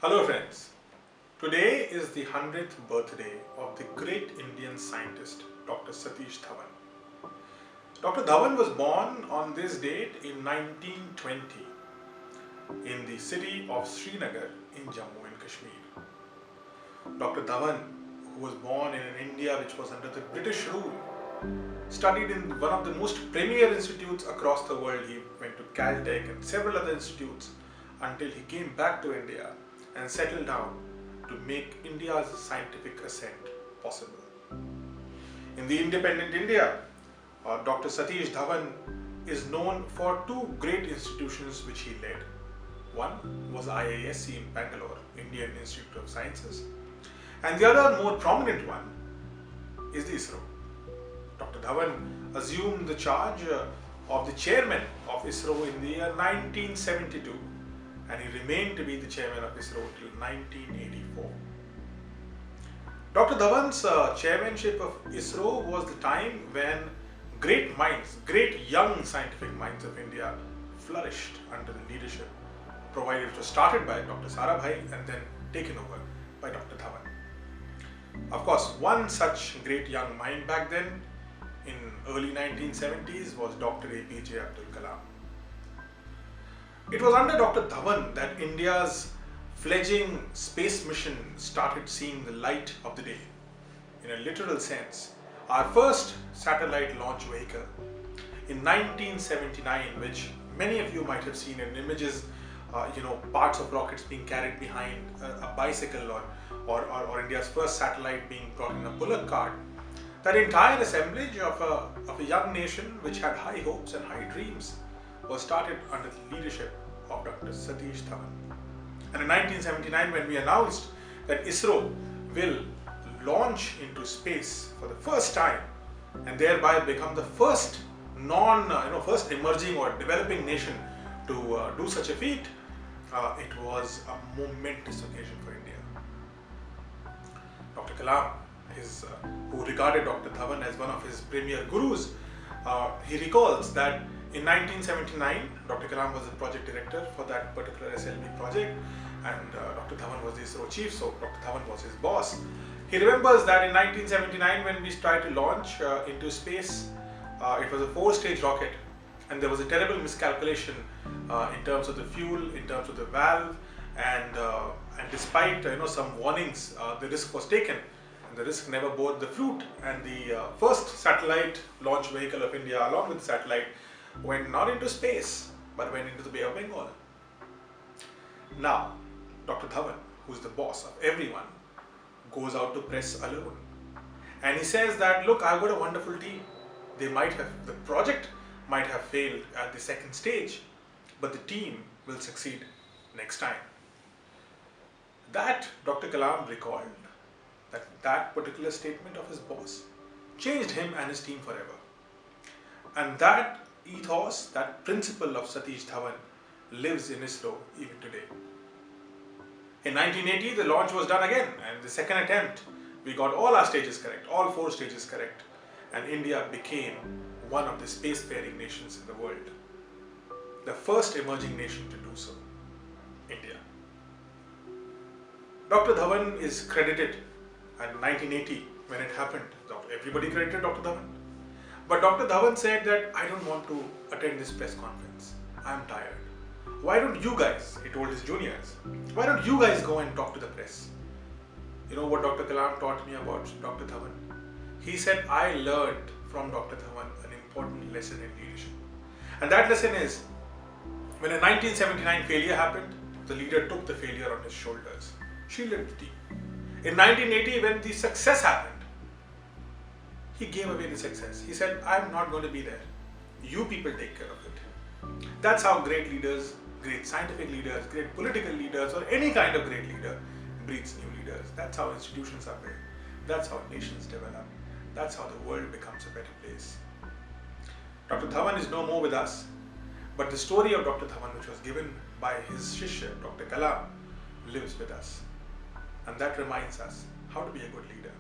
Hello friends, today is the 100th birthday of the great Indian scientist Dr. Satish Dhawan. Dr. Dhawan was born on this date in 1920 in the city of Srinagar in Jammu and Kashmir. Dr. Dhawan, who was born in an India which was under the British rule, studied in one of the most premier institutes across the world. He went to Caltech and several other institutes until he came back to India and settled down to make India's scientific ascent possible. In the independent India, Dr. Satish Dhawan is known for two great institutions which he led. One was IISc in Bangalore, Indian Institute of Sciences, and the other more prominent one is the ISRO. Dr. Dhawan assumed the charge of the chairman of ISRO in the year 1972, and he remained to be the chairman of ISRO till 1984. Dr. Dhawan's chairmanship of ISRO was the time when great minds, great young scientific minds of India flourished under the leadership provided. It was started by Dr. Sarabhai and then taken over by Dr. Dhawan. Of course, one such great young mind back then in early 1970s was Dr. A.P.J. Kalam. It was under Dr. Dhawan that India's fledgling space mission started seeing the light of the day. In a literal sense, our first satellite launch vehicle in 1979, which many of you might have seen in images, parts of rockets being carried behind a bicycle, or India's first satellite being brought in a bullock cart. That entire assemblage of a young nation which had high hopes and high dreams was started under the leadership of Dr. Satish Dhawan. And in 1979, when we announced that ISRO will launch into space for the first time and thereby become the first first emerging or developing nation to do such a feat, it was a momentous occasion for India. Dr. Kalam, who regarded Dr. Dhawan as one of his premier gurus, he recalls that in 1979, Dr. Kalam was the project director for that particular PSLV project, and Dr. Dhawan was the ISRO chief, so Dr. Dhawan was his boss. He remembers that in 1979, when we tried to launch into space, it was a 4-stage rocket, and there was a terrible miscalculation in terms of the fuel, in terms of the valve, and despite some warnings, the risk was taken. And the risk never bore the fruit, and the first satellite launch vehicle of India, along with the satellite, went not into space but went into the Bay of Bengal. Now, Dr. Dhawan, who's the boss of everyone, goes out to press alone, and he says that, look, I've got a wonderful team. The project might have failed at the second stage, but the team will succeed next time. That Dr. Kalam recalled that particular statement of his boss changed him and his team forever. And that ethos, that principle of Satish Dhawan lives in ISRO even today. In 1980, the launch was done again, and the second attempt, we got all our stages correct, all 4 stages correct, and India became one of the spacefaring nations in the world. The first emerging nation to do so, India. Dr. Dhawan is credited, and in 1980, when it happened, everybody credited Dr. Dhawan. But Dr. Dhawan said that, I don't want to attend this press conference. I'm tired. Why don't you guys, he told his juniors, why don't you guys go and talk to the press? You know what Dr. Kalam taught me about Dr. Dhawan? He said, I learned from Dr. Dhawan an important lesson in leadership. And that lesson is, when a 1979 failure happened, the leader took the failure on his shoulders, shielded the team. In 1980, when the success happened, he gave away the success. He said, I'm not going to be there. You people take care of it. That's how great leaders, great scientific leaders, great political leaders, or any kind of great leader breeds new leaders. That's how institutions are built. That's how nations develop. That's how the world becomes a better place. Dr. Dhawan is no more with us, but the story of Dr. Dhawan, which was given by his shishya, Dr. Kalam, lives with us. And that reminds us how to be a good leader.